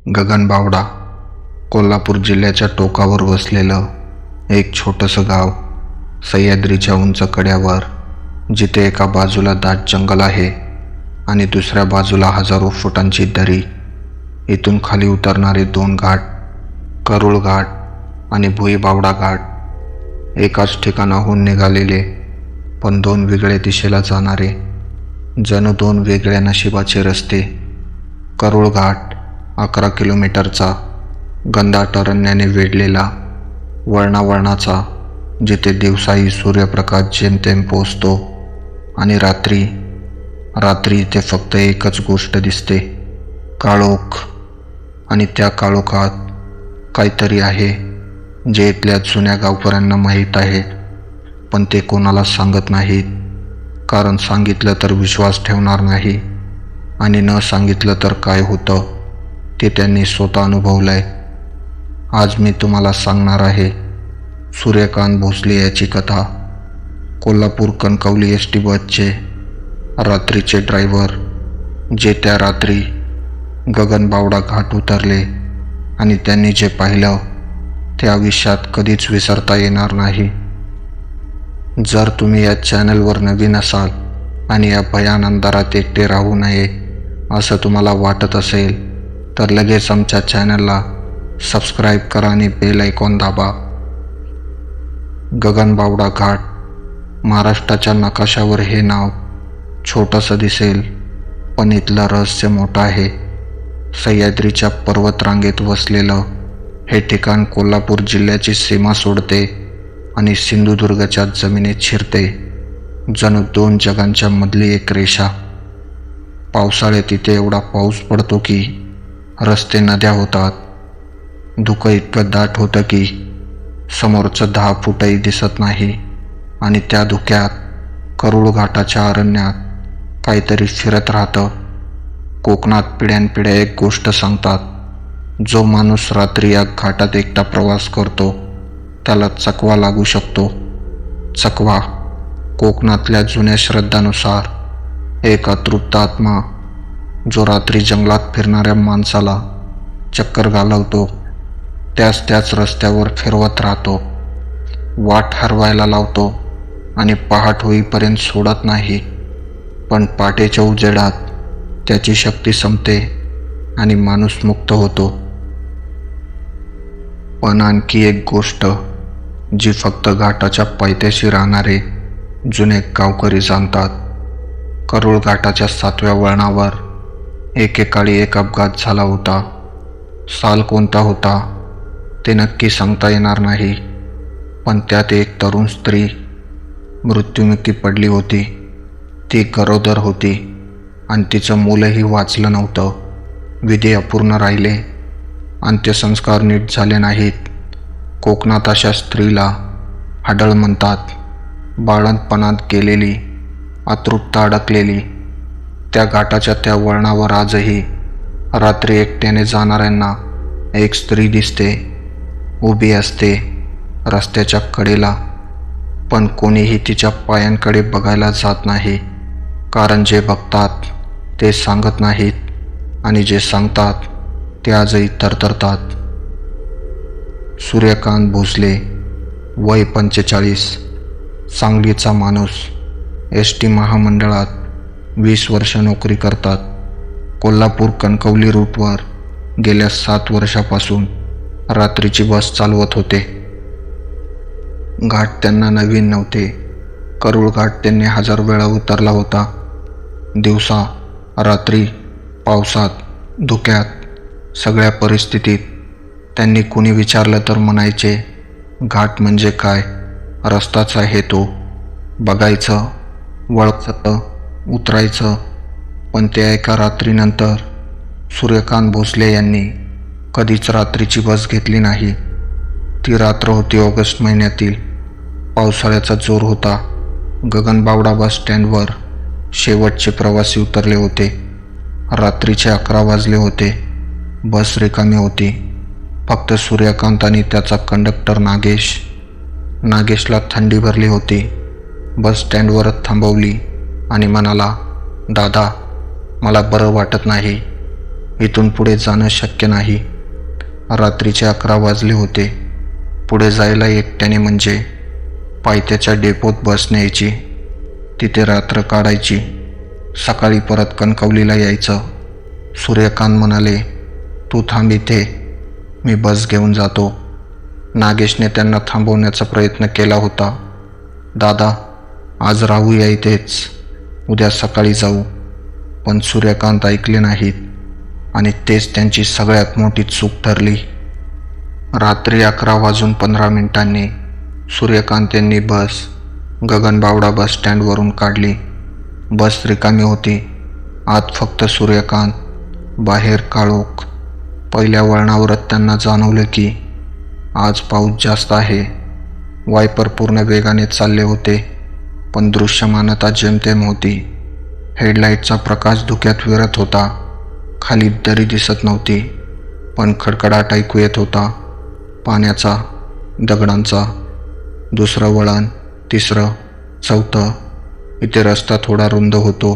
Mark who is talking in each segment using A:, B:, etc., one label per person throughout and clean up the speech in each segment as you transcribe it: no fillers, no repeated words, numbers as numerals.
A: गगनबावडा कोल्हापूर जिल्ह्याच्या टोकावर वसलेलं एक छोटंसं गाव, सह्याद्रीच्या उंच कड्यावर, जिथे एका बाजूला दाट जंगल आहे आणि दुसऱ्या बाजूला हजारो फुटांची दरी. इथून खाली उतरणारे 2 घाट, करूळ घाट आणि भुईबावडा घाट, एकाच ठिकाणाहून निघालेले पण 2 वेगळ्या दिशेला जाणारे, जणू 2 वेगळ्या नशिबाचे रस्ते. करूळ घाट 11 किलोमीटरचा, घनदाट अरण्याने वेढलेला, वळणावळणाचा, जिथे दिवसाही सूर्यप्रकाश जेमतेम पोचतो आणि रात्री इथे फक्त एकच गोष्ट दिसते, काळोख. आणि त्या काळोखात काहीतरी आहे जे इथल्या जुन्या गावकऱ्यांना माहीत आहे, पण ते कोणाला सांगत नाहीत, कारण सांगितलं तर विश्वास ठेवणार नाही आणि न सांगितलं तर काय होतं ते त्यांनी स्वतः अनुभवलंय. आज मी तुम्हाला सांगणार आहे सूर्यकांत भोसले याची कथा. कोल्हापूर कणकवली एस टी बसचे रात्रीचे ड्रायव्हर, जे त्या रात्री गगनबावडा घाट उतरले आणि त्यांनी जे पाहिलं ते आयुष्यात कधीच विसरता येणार नाही. जर तुम्ही या चॅनलवर नवीन असाल आणि या भयान अंधारात एकटे राहू नये असं तुम्हाला वाटत असेल तर लगेच आमच्या चॅनलला सबस्क्राईब करा आणि बेल आयकॉन दाबा. गगनबावडा घाट. महाराष्ट्राच्या नकाशावर हे नाव छोटंसं दिसेल, पण इथलं रहस्य मोठं आहे. सह्याद्रीच्या पर्वतरांगेत वसलेलं हे ठिकाण कोल्हापूर जिल्ह्याची सीमा सोडते आणि सिंधुदुर्गच्या जमिनीत शिरते, जणू 2 जगांच्या मधली एक रेषा. पावसाळ्यात इथे एवढा पाऊस पडतो की रस्ते नद्या होतात. धुकं इतकं दाट होतं की समोरचं 10 फूटही दिसत नाही आणि त्या धुक्यात करूळ घाटाच्या अरण्यात काहीतरी फिरत राहतं. कोकणात पिढ्यानपिढ्या एक गोष्ट सांगतात, जो माणूस रात्री या घाटात एकटा प्रवास करतो त्याला चकवा लागू शकतो. चकवा कोकणातल्या जुन्या श्रद्धानुसार एक अतृप्त आत्मा जो रात्री जंगलात फिरणाऱ्या माणसाला चक्कर घालवतो, त्याच रस्त्यावर फिरवत राहतो, वाट हरवायला लावतो आणि पहाट होईपर्यंत सोडत नाही. पण पहाटेच्या उजेडात त्याची शक्ती संपते आणि माणूस मुक्त होतो. पण आणखी एक गोष्ट जी फक्त घाटाच्या पायथ्याशी राहणारे जुने गावकरी जाणतात. करूळ घाटाच्या 7व्या वळणावर एकेकाळी एक अपघात झाला होता. साल कोणता होता ते नक्की सांगता येणार नाही, पण त्यात एक तरुण स्त्री मृत्युमुखी पडली होती. ती गरोदर होती आणि तिचं मूलही वाचलं नव्हतं. विधी अपूर्ण राहिले, अंत्यसंस्कार नीट झाले नाहीत. कोकणात अशा स्त्रीला हाडळ म्हणतात. बाळंतपणात गेलेली, अतृप्त अडकलेली. त्या घाटाच्या त्या वळणावर आजही रात्री एकट्याने जाणाऱ्यांना एक स्त्री दिसते, उभी असते रस्त्याच्या कडेला, पण कोणीही तिच्या पायांकडे बघायला जात नाही, कारण जे बघतात ते सांगत नाहीत आणि जे सांगतात ते आजही थरथरतात. सूर्यकांत भोसले, वय 45, सांगलीचा माणूस, एस टी महामंडळात 20 वर्ष नोकरी करतात. कोल्हापूर कणकवली रूटवर गेल्या 7 वर्षापासून रात्रीची बस चालवत होते. घाट त्यांना नवीन नव्हते. करूळ घाट त्यांनी 1000 वेळा उतरला होता. दिवसा, रात्री, पावसात, धुक्यात, सगळ्या परिस्थितीत. त्यांनी कुणी विचारलं तर म्हणायचे, घाट म्हणजे काय, रस्ताच आहे तो, बघायचं, वळायचं, उतरायचं. पण त्या एका रात्रीनंतर सूर्यकांत भोसले यांनी कधीच रात्रीची बस घेतली नाही. ती रात्र होती ऑगस्ट महिन्यातील. पावसाळ्याचा जोर होता. गगनबावडा बस स्टँडवर शेवटचे प्रवासी उतरले होते. रात्रीचे 11 वाजले होते. बस रिकामी होती. फक्त सूर्यकांत आणि त्याचा कंडक्टर नागेशला थंडी भरली होती. बस स्टँडवरच थांबवली आणि म्हणाला, दादा, मला बरं वाटत नाही. इथून पुढे जाणं शक्य नाही. रात्रीचे 11 वाजले होते. पुढे जायला एकट्याने म्हणजे पायथ्याच्या डेपोत बस न्यायची, तिथे रात्र काढायची, सकाळी परत कणकवलीला यायचं. सूर्यकांत म्हणाले, तू थांब इथे, मी बस घेऊन जातो. नागेशने त्यांना थांबवण्याचा प्रयत्न केला होता. दादा, आज राहूया इथेच, उद्या सकाळी जाऊ. पण सूर्यकांत ऐकले नाहीत आणि तेच त्यांची सगळ्यात मोठी चूक ठरली. रात्री 11:15 सूर्यकांत यांनी बस गगनबावडा बस स्टँडवरून काढली. बस रिकामी होती. आत फक्त सूर्यकांत, बाहेर काळोख. पहिल्या वळणावरच त्यांना जाणवलं की आज पाऊस जास्त आहे. वायपर पूर्ण वेगाने चालले होते, पण दृश्यमानता जेमतेम होती. हेडलाईटचा प्रकाश धुक्यात विरत होता. खाली दरी दिसत नव्हती, पण खडखडाट ऐकू येत होता, पाण्याचा, दगडांचा. दुसरं वळण, तिसरं, चौथं. इथे रस्ता थोडा रुंद होतो.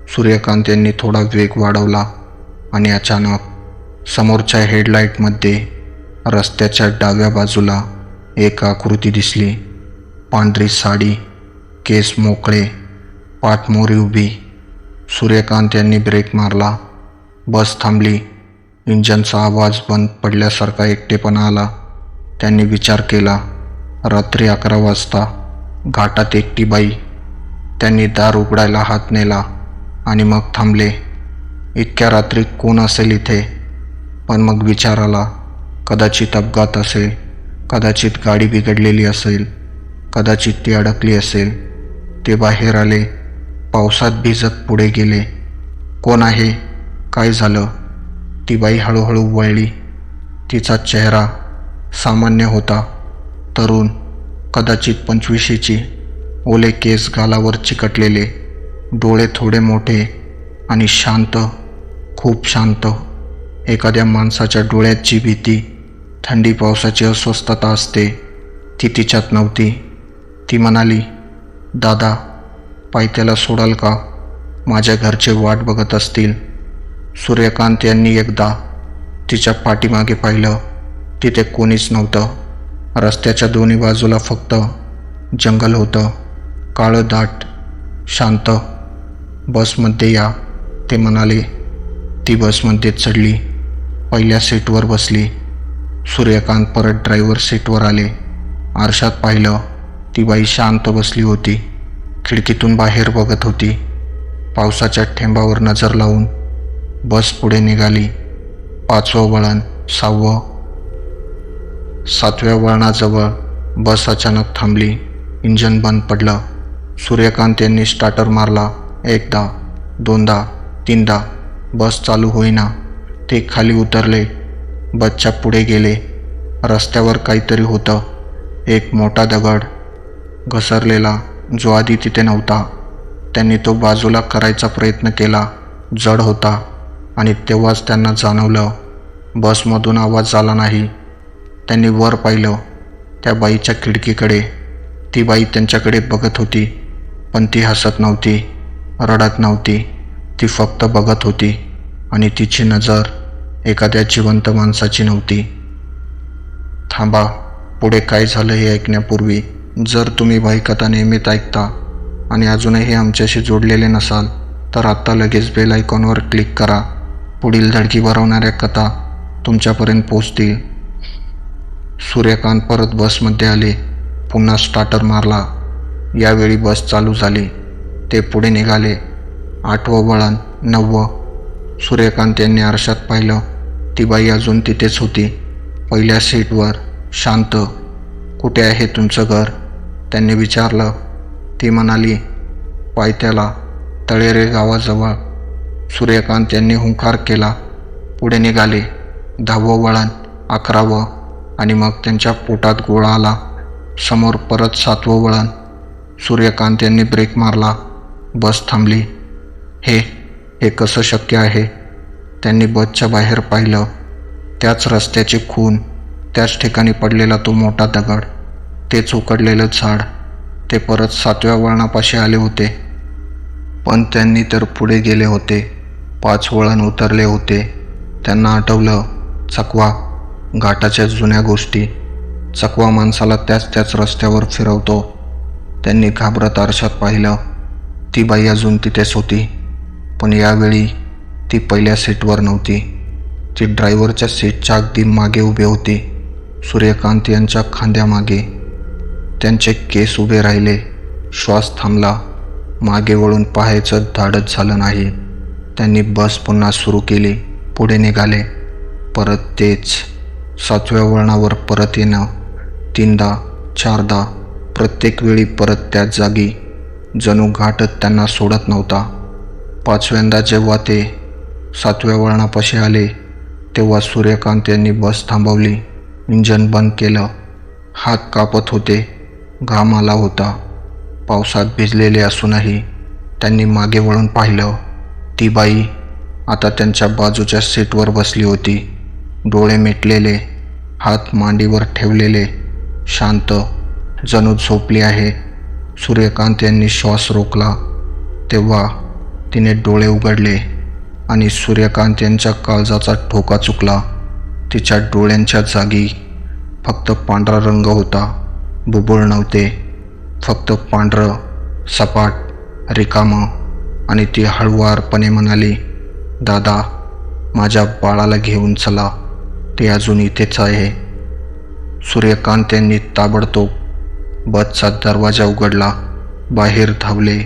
A: सूर्यकांत यांनी थोडा वेग वाढवला आणि अचानक समोरच्या हेडलाईटमध्ये रस्त्याच्या डाव्या बाजूला एक आकृती दिसली. पांढरी साडी, केस मोकळे, पाठमोरी उभी. सूर्यकांत यांनी ब्रेक मारला. बस थांबली. इंजनचा आवाज बंद पडल्यासारखा एकटेपणा आला. त्यांनी विचार केला, रात्री 11 वाजता घाटात एकटी बाई. त्यांनी दार उघडायला हात नेला आणि मग थांबले. इतक्या रात्री कोण असेल इथे? पण मग विचार आला, कदाचित अपघात असेल, कदाचित गाडी बिघडलेली असेल, कदाचित ती अडकली असेल. ते बाहेर आले, पावसात भिजत पुढे गेले. कोण आहे? काय झालं? ती बाई हळूहळू वळली. तिचा चेहरा सामान्य होता, तरुण, कदाचित 25शीची. ओले केस गालावर चिकटलेले, डोळे थोडे मोठे आणि शांत, खूप शांत. एखाद्या माणसाच्या डोळ्यात जी भीती, थंडी पावसाची अस्वस्थता असते, ती तिच्यात नव्हती. ती म्हणाली, दादा, पायथ्याला सोडाल का? माझ्या घरचे वाट बघत असतील. सूर्यकांत यांनी एकदा तिच्या पाठीमागे पाहिलं. तिथे कोणीच नव्हतं. रस्त्याच्या दोन्ही बाजूला फक्त जंगल होतं, काळं दाट, शांत. बसमध्ये या, ते म्हणाले. ती बसमध्ये चढली, पहिल्या सीटवर बसली. सूर्यकांत परत ड्रायव्हर सीटवर आले. आरशात पाहिलं, ती बाई शांत बसली होती, खिडकीतून बाहेर बघत होती. पावसाच्या थेंबावर नजर लावून बस पुढे निघाली. 5वं वळण, 6वं. 7व्या वळणाजवळ बस अचानक थांबली. इंजन बंद पडलं. सूर्यकांत यांनी स्टार्टर मारला. 1दा, 2दा, 3दा. बस चालू होईना. ते खाली उतरले. बसच्या पुढे गेले. रस्त्यावर काहीतरी होतं. एक मोठा दगड, घसरलेला, जो आधी तिथे नव्हता. त्यांनी तो बाजूला करायचा प्रयत्न केला. जड होता. आणि तेव्हाच त्यांना जाणवलं, बसमधून आवाज आला नाही. त्यांनी वर पाहिलं, त्या बाईच्या खिडकीकडे. ती बाई त्यांच्याकडे बघत होती, पण ती हसत नव्हती, रडत नव्हती. ती फक्त बघत होती आणि तिची नजर एखाद्या जिवंत माणसाची नव्हती. थांबा, पुढे काय झालं हे ऐकण्यापूर्वी जर तुम्ही भाईकथा नेहमीच ऐकता आणि अजूनही आमच्याशी जोडलेले नसाल तर आत्ता लगेच बेल आयकॉनवर क्लिक करा. पुढील धडकी भरवणाऱ्या कथा तुमच्यापर्यंत पोहोचतील. सूर्यकांत परत बसमध्ये आले. पुन्हा स्टार्टर मारला. यावेळी बस चालू झाली. ते पुढे निघाले. 8वं वळण, 9वं. सूर्यकांत यांनी आरशात पाहिलं. ती बाई अजून तिथेच होती, पहिल्या सीटवर, शांत. कुठे आहे तुमचं घर? त्यांनी विचारलं. ती म्हणाली, पायथ्याला, तळेरे गावाजवळ. सूर्यकांत यांनी हुंकार केला. पुढे निघाले. 10वं वळण, 11वं. आणि मग त्यांच्या पोटात गोळा आला. समोर परत 7वं वळण. सूर्यकांत यांनी ब्रेक मारला. बस थांबली. हे कसं शक्य आहे? त्यांनी बसच्या बाहेर पाहिलं. त्याच रस्त्याचे खून, त्याच ठिकाणी पडलेला तो मोठा दगड, तेच उकडलेलं झाड. ते परत 7व्या वळणापाशी आले होते. पण त्यांनी तर पुढे गेले होते. 5 वळण उतरले होते. त्यांना आठवलं चकवा, घाटाच्या जुन्या गोष्टी. चकवा माणसाला त्याच रस्त्यावर फिरवतो. त्यांनी घाबरत आरशात पाहिलं. ती बाई अजून तिथेच होती, पण यावेळी ती पहिल्या सीटवर नव्हती. ती ड्रायव्हरच्या सीटच्या अगदी मागे उभी होती, सूर्यकांत यांच्या खांद्यामागे. त्यांचे केस उभे राहिले, श्वास थांबला. मागे वळून पाहायचं धाडस झालं नाही. त्यांनी बस पुन्हा सुरू केली. पुढे निघाले. परत तेच 7व्या वळणावर परत येणं. 3दा 4दा, प्रत्येक वेळी परत त्याच जागी. जणू घाटच त्यांना सोडत नव्हता. 5व्यांदा जेव्हा ते 7व्या वळणापाशी आले तेव्हा सूर्यकांत यांनी बस थांबवली. इंजन बंद केलं. हात कापत होते, घाम आला होता. पावसात भिजलेले असूनही त्यांनी मागे वळून पाहिलं. ती बाई आता त्यांच्या बाजूच्या सीटवर बसली होती. डोळे मिटलेले, हात मांडीवर ठेवलेले, शांत, जणू झोपली आहे. सूर्यकांत यांनी श्वास रोखला. तेव्हा तिने डोळे उघडले आणि सूर्यकांत यांच्या काळजाचा ठोका चुकला. तिच्या डोळ्यांच्या जागी फक्त पांढरा रंग होता. बुबुळ नव्हते, फक्त पांढरं, सपाट, रिकामं. आणि ती हळुवारपणे म्हणाली, दादा, माझ्या बाळाला घेऊन चला, ते अजून इथेच आहे. सूर्यकांत यांनी ताबडतोब बसचा दरवाजा उघडला. बाहेर धावले.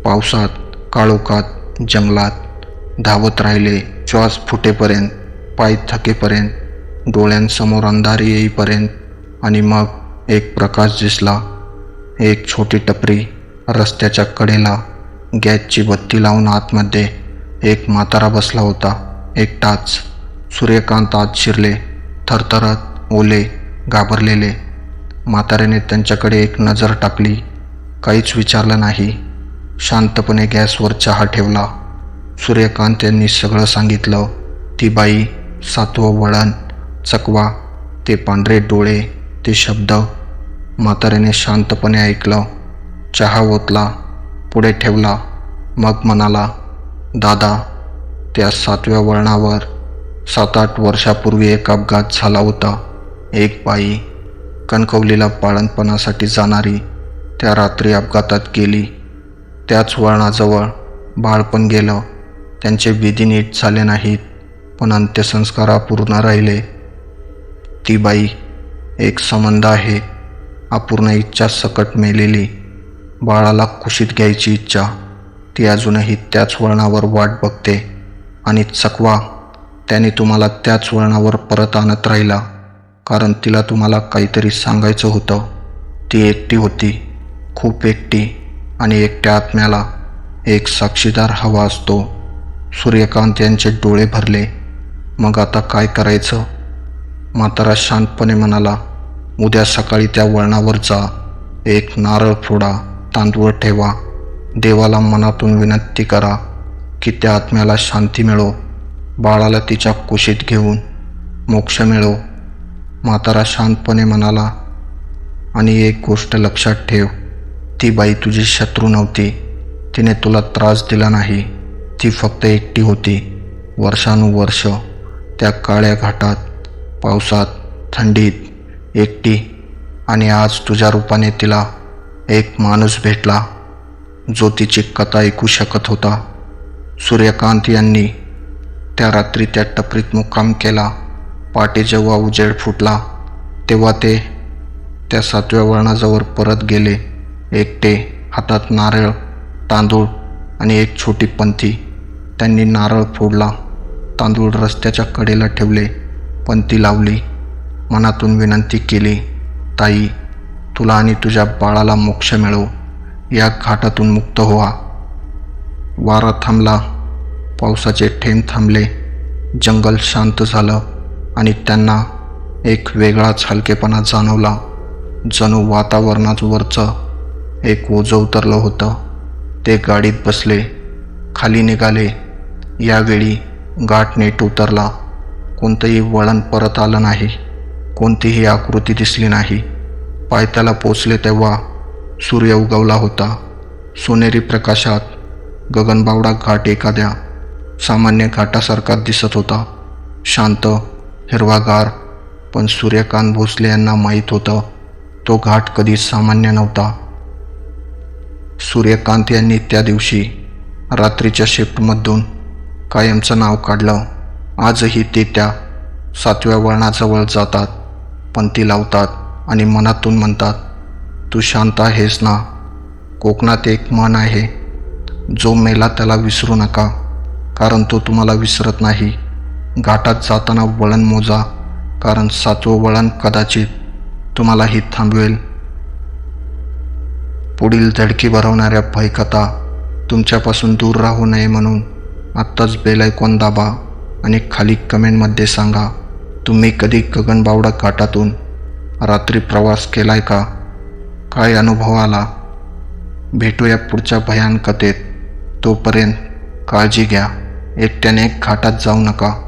A: पावसात, काळोखात, जंगलात धावत राहिले. श्वास फुटेपर्यंत, पाय थकेपर्यंत, डोळ्यांसमोर अंधार येईपर्यंत. आणि मग एक प्रकाश दिसला. एक छोटी टपरी, रस्त्याच्या कडेला, गॅसची बत्ती लावून आतमध्ये एक म्हातारा बसला होता, एकटाच. सूर्यकांत आत शिरले, थरथरत, ओले, घाबरलेले. म्हाताऱ्याने त्यांच्याकडे एक नजर टाकली, काहीच विचारलं नाही. शांतपणे गॅसवर चहा ठेवला. सूर्यकांत यांनी सगळं सांगितलं. ती बाई, 7वं वळण, चकवा, ते पांढरे डोळे, ते शब्द. म्हाताऱ्याने शांतपणे ऐकलं. चहा ओतला, पुढे ठेवला. मग म्हणाला, दादा, त्या 7व्या वळणावर 7-8 वर्षापूर्वी एक अपघात झाला होता. एक बाई, कणकवलीला बाळंतपणासाठी जाणारी, त्या रात्री अपघातात गेली. त्याच वळणाजवळ बाळ पण गेलं. त्यांचे विधी नीट झाले नाहीत, पण अंत्यसंस्कार अपूर्ण राहिले. ती बाई एक संबंध आहे, अपूर्ण इच्छा सकट मेलेली. बाळाला कुशीत घ्यायची इच्छा. ती अजूनही त्याच वळणावर वाट बघते. आणि चकवा, त्याने तुम्हाला त्याच वळणावर परत आणत राहिला, कारण तिला तुम्हाला काहीतरी सांगायचं होतं. ती एकटी होती, खूप एकटी. आणि एकट्या आत्म्याला एक साक्षीदार हवा असतो. सूर्यकांत यांचे डोळे भरले. मग आता काय करायचं? म्हातारा शांतपणे म्हणाला, उद्या सकाळी त्या वळणावर जा. एक नारळ फोडा, तांदूळ ठेवा. देवाला मनातून विनंती करा की त्या आत्म्याला शांती मिळो, बाळाला तिच्या कुशीत घेऊन मोक्ष मिळो. म्हातारा शांतपणे म्हणाला, आणि एक गोष्ट लक्षात ठेव, ती बाई तुझी शत्रू नव्हती. तिने तुला त्रास दिला नाही. ती फक्त एकटी होती. वर्षानुवर्ष त्या काळ्या घाटात, पावसात, थंडीत, एकटी. आणि आज तुझ्या रूपाने तिला एक माणूस भेटला, जो तिची कथा ऐकू शकत होता. सूर्यकांत यांनी त्या रात्री त्या टपरीत मुक्काम केला. पहाटे जेव्हा उजेड फुटला तेव्हा ते त्या 7व्या वळणाजवळ परत गेले, एकटे, हातात नारळ, तांदूळ आणि एक छोटी पंथी. त्यांनी नारळ फोडला, तांदूळ रस्त्याच्या कडेला ठेवले, पंथी लावली. मनातून विनंती केली, ताई, तुला आणि तुझ्या बाळाला मोक्ष मिळो. या घाटातून मुक्त व्हा. वारा थांबला. पावसाचे थेंब थांबले. जंगल शांत झालं आणि त्यांना एक वेगळाच हलकेपणा जाणवला. जणू वातावरणावरचं एक ओझं उतरलं होतं. ते गाडीत बसले, खाली निघाले. यावेळी घाट नीट उतरला. कोणतंही वळण परत आलं नाही. कोणतीही आकृती दिसली नाही. पायथ्याला पोचले तेव्हा सूर्य उगवला होता. सोनेरी प्रकाशात गगनबावडा घाट एखाद्या सामान्य घाटासारखा दिसत होता. शांत, हिरवागार. पण सूर्यकांत भोसले यांना माहीत होतं तो घाट कधीच सामान्य नव्हता. सूर्यकांत यांनी त्या दिवशी रात्रीच्या शिफ्टमधून कायमचं नाव काढलं. आजही ते त्या 7व्या वळणाजवळ जातात, पंथी लावतात आणि मनातून म्हणतात, तू शांत आहेस ना. कोकणात एक म्हण आहे, जो मेला त्याला विसरू नका, कारण तो तुम्हाला विसरत नाही. घाटात जाताना वळण मोजा, कारण 7वं वळण कदाचित तुम्हालाही थांबवेल. पुढील धडकी भरवणाऱ्या भयकथा तुमच्यापासून दूर राहू नये म्हणून आत्ताच बेल आयकॉन दाबा आणि खाली कमेंटमध्ये सांगा, तुम्ही कधी गगनबावडा घाटातून रात्री प्रवास केलाय का? काय अनुभव आला? भेटूया पुढच्या भयानकतेत. तोपर्यंत काळजी घ्या. एकट्याने घाटात जाऊ नका.